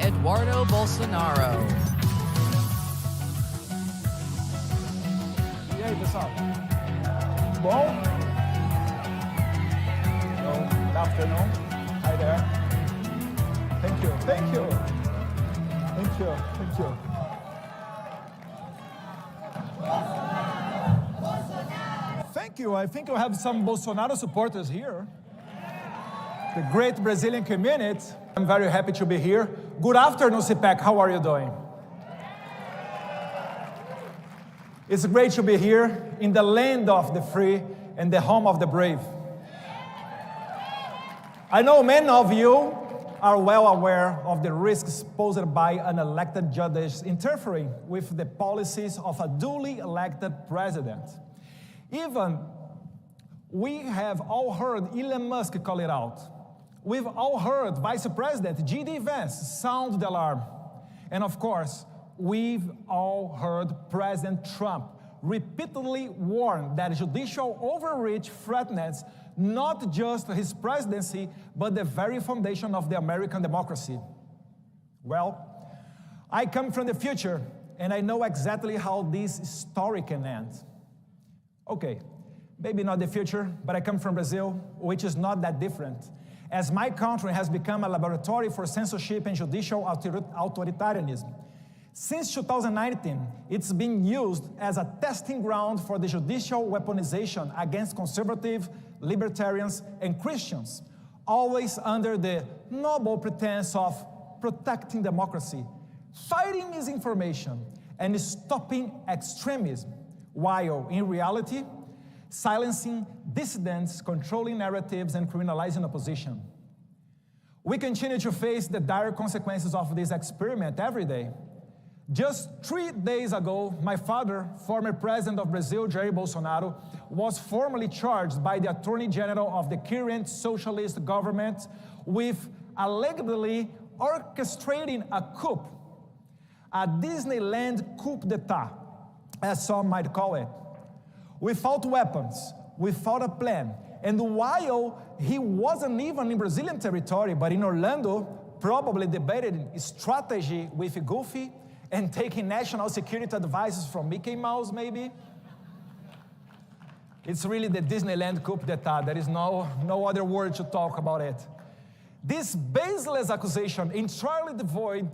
Eduardo Bolsonaro. E aí, pessoal? Bom? Good afternoon. Hi there. Thank you. Thank you. Thank you. Thank you. Thank you. I think we have some Bolsonaro supporters here. The great Brazilian community. I'm very happy to be here. Good afternoon, CPAC. How are you doing? It's great to be here in the land of the free and the home of the brave. I know many of you are well aware of the risks posed by unelected judges interfering with the policies of a duly elected president. Even we have all heard Elon Musk call it out. We've all heard Vice President J.D. Vance sound the alarm. And of course, we've all heard President Trump repeatedly warn that judicial overreach threatens not just his presidency, but the very foundation of the American democracy. Well, I come from the future, and I know exactly how this story can end. Okay, maybe not the future, but I come from Brazil, which is not that different, as my country has become a laboratory for censorship and judicial authoritarianism. Since 2019, it's been used as a testing ground for the judicial weaponization against conservative, libertarians, and Christians, always under the noble pretense of protecting democracy, fighting misinformation, and stopping extremism, while in reality, silencing dissidents, controlling narratives, and criminalizing opposition. We continue to face the dire consequences of this experiment every day. Just 3 days ago, my father, former president of Brazil, Jair Bolsonaro, was formally charged by the Attorney General of the current socialist government with allegedly orchestrating a coup, a Disneyland coup d'etat, as some might call it. Without weapons, without a plan, and while he wasn't even in Brazilian territory, but in Orlando, probably debating strategy with Goofy and taking national security advices from Mickey Mouse, maybe. It's really the Disneyland coup d'etat. There is no other word to talk about it. This baseless accusation, entirely devoid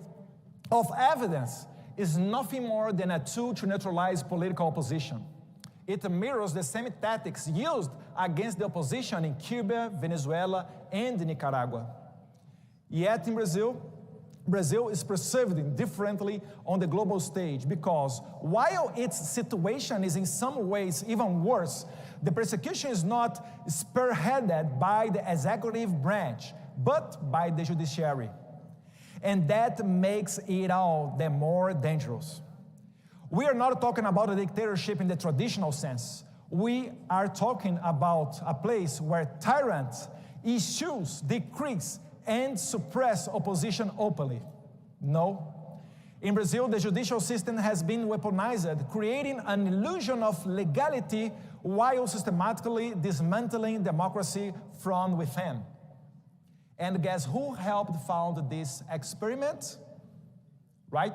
of evidence, is nothing more than a tool to neutralize political opposition. It mirrors the same tactics used against the opposition in Cuba, Venezuela, and Nicaragua. Yet in Brazil, Brazil is perceived differently on the global stage because while its situation is in some ways even worse, the persecution is not spearheaded by the executive branch, but by the judiciary. And that makes it all the more dangerous. We are not talking about a dictatorship in the traditional sense. We are talking about a place where tyrants issue decrees and suppress opposition openly. No. In Brazil, the judicial system has been weaponized, creating an illusion of legality while systematically dismantling democracy from within. And guess who helped found this experiment? Right?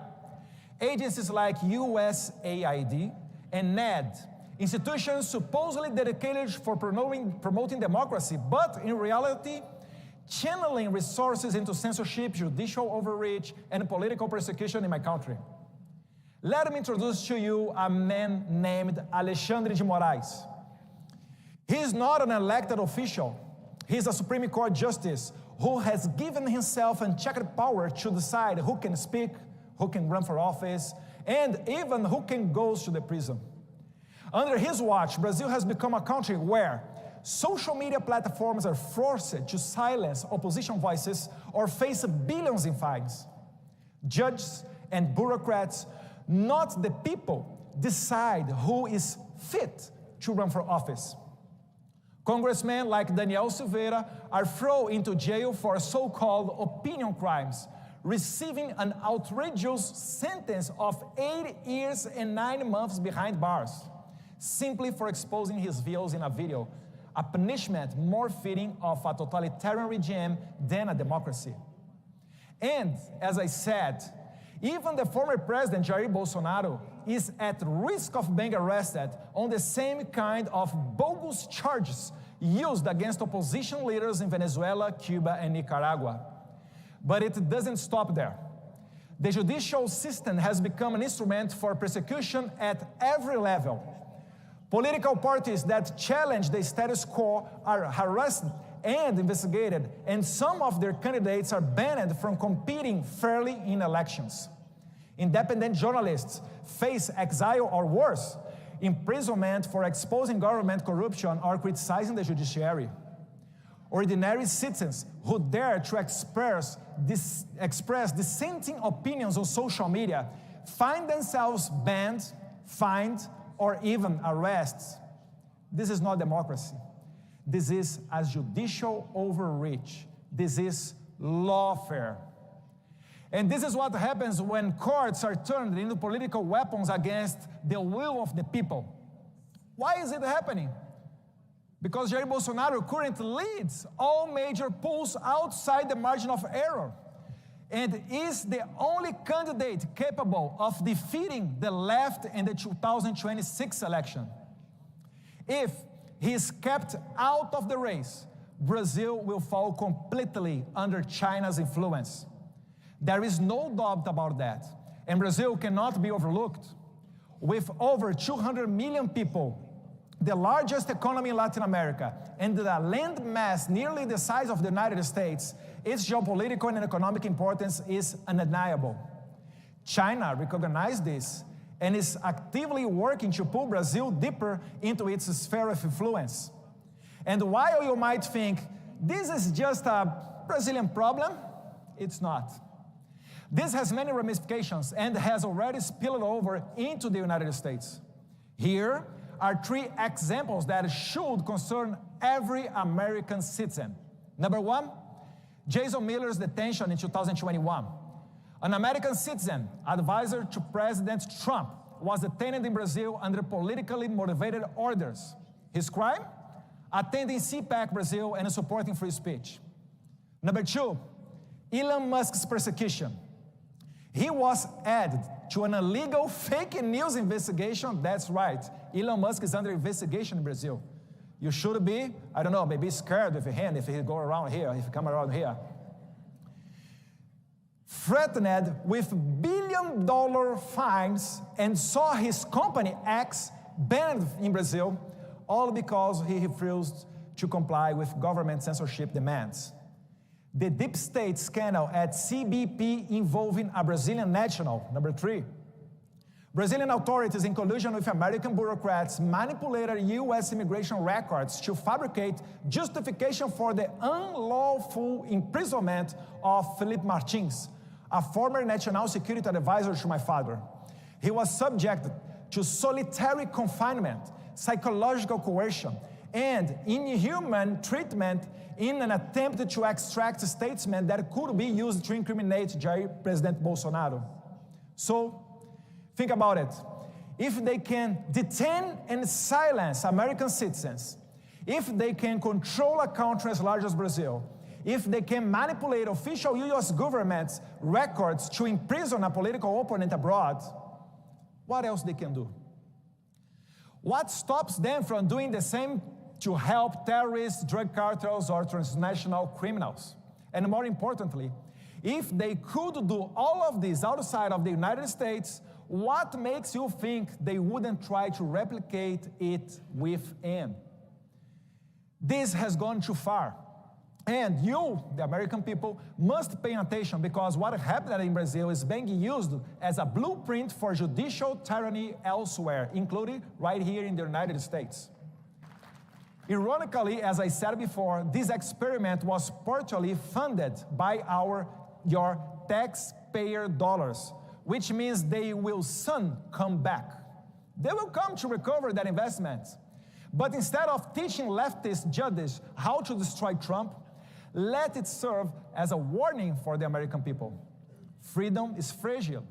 Agencies like USAID and NED, institutions supposedly dedicated for promoting democracy, but in reality, channeling resources into censorship, judicial overreach, and political persecution in my country. Let me introduce to you a man named Alexandre de Moraes. He is not an elected official. He is a Supreme Court justice who has given himself unchecked power to decide who can speak, who can run for office, and even who can go to the prison. Under his watch, Brazil has become a country where social media platforms are forced to silence opposition voices or face billions in fines. Judges and bureaucrats, not the people, decide who is fit to run for office. Congressmen like Daniel Silveira are thrown into jail for so-called opinion crimes, receiving an outrageous sentence of 8 years and 9 months behind bars, simply for exposing his views in a video, a punishment more fitting of a totalitarian regime than a democracy. And, as I said, even the former president, Jair Bolsonaro, is at risk of being arrested on the same kind of bogus charges used against opposition leaders in Venezuela, Cuba, and Nicaragua. But it doesn't stop there. The judicial system has become an instrument for persecution at every level. Political parties that challenge the status quo are harassed and investigated, and some of their candidates are banned from competing fairly in elections. Independent journalists face exile or worse, imprisonment for exposing government corruption or criticizing the judiciary. Ordinary citizens who dare to express dissenting opinions on social media find themselves banned, fined, or even arrested. This is not democracy. This is a judicial overreach. This is lawfare. And this is what happens when courts are turned into political weapons against the will of the people. Why is it happening? Because Jair Bolsonaro currently leads all major polls outside the margin of error and is the only candidate capable of defeating the left in the 2026 election. If he is kept out of the race, Brazil will fall completely under China's influence. There is no doubt about that, and Brazil cannot be overlooked. With over 200 million people, the largest economy in Latin America, and the land mass nearly the size of the United States, its geopolitical and economic importance is undeniable. China recognized this and is actively working to pull Brazil deeper into its sphere of influence. And while you might think, this is just a Brazilian problem, it's not. This has many ramifications and has already spilled over into the United States. Here are 3 examples that should concern every American citizen. Number 1, Jason Miller's detention in 2021. An American citizen, advisor to President Trump, was detained in Brazil under politically motivated orders. His crime? Attending CPAC Brazil and supporting free speech. Number 2, Elon Musk's persecution. He was added to an illegal fake news investigation. That's right. Elon Musk is under investigation in Brazil. You should be, I don't know, maybe scared with him if he go around here, if he come around here. Threatened with billion-dollar fines and saw his company X banned in Brazil, all because he refused to comply with government censorship demands. The deep state scandal at CBP involving a Brazilian national. Number 3, Brazilian authorities in collusion with American bureaucrats manipulated U.S. immigration records to fabricate justification for the unlawful imprisonment of Felipe Martins, a former national security advisor to my father. He was subjected to solitary confinement, psychological coercion, and inhuman treatment in an attempt to extract statements that could be used to incriminate President Bolsonaro. So, think about it. If they can detain and silence American citizens, if they can control a country as large as Brazil, if they can manipulate official U.S. government's records to imprison a political opponent abroad, what else they can do? What stops them from doing the same to help terrorists, drug cartels, or transnational criminals? And more importantly, if they could do all of this outside of the United States, what makes you think they wouldn't try to replicate it within? This has gone too far. And you, the American people, must pay attention, because what happened in Brazil is being used as a blueprint for judicial tyranny elsewhere, including right here in the United States. Ironically, as I said before, this experiment was partially funded by your taxpayer dollars, which means they will soon come back. They will come to recover that investment. But instead of teaching leftist judges how to destroy Trump, let it serve as a warning for the American people. Freedom is fragile.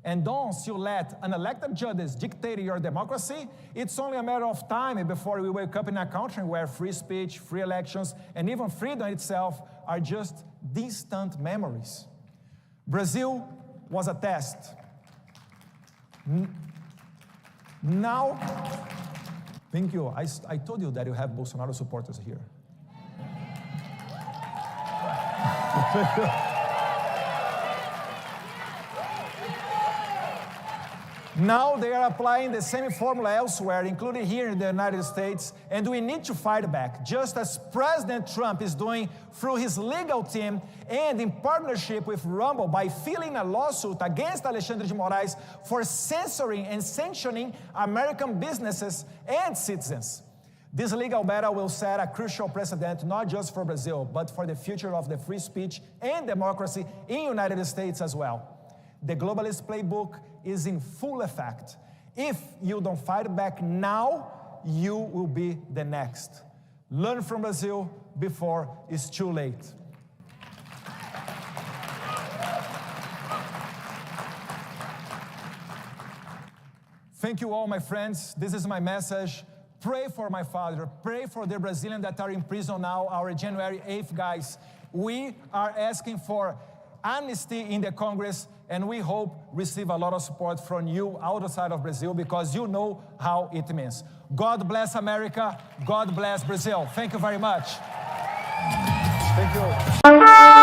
And once you let unelected judges dictate your democracy, it's only a matter of time before we wake up in a country where free speech, free elections, and even freedom itself are just distant memories. Brazil was a test. Now, thank you. I told you that you have Bolsonaro supporters here. Now they are applying the same formula elsewhere, including here in the United States, and we need to fight back, just as President Trump is doing through his legal team and in partnership with Rumble by filing a lawsuit against Alexandre de Moraes for censoring and sanctioning American businesses and citizens. This legal battle will set a crucial precedent not just for Brazil, but for the future of the free speech and democracy in the United States as well. The globalist playbook is in full effect. If you don't fight back now, you will be the next. Learn from Brazil before it's too late. Thank you all, my friends. This is my message. Pray for my father. Pray for the Brazilians that are in prison now, our January 8th guys. We are asking for amnesty in the Congress, and we hope receive a lot of support from you outside of Brazil, because you know how it means. God bless America. God bless Brazil. Thank you very much. Thank you.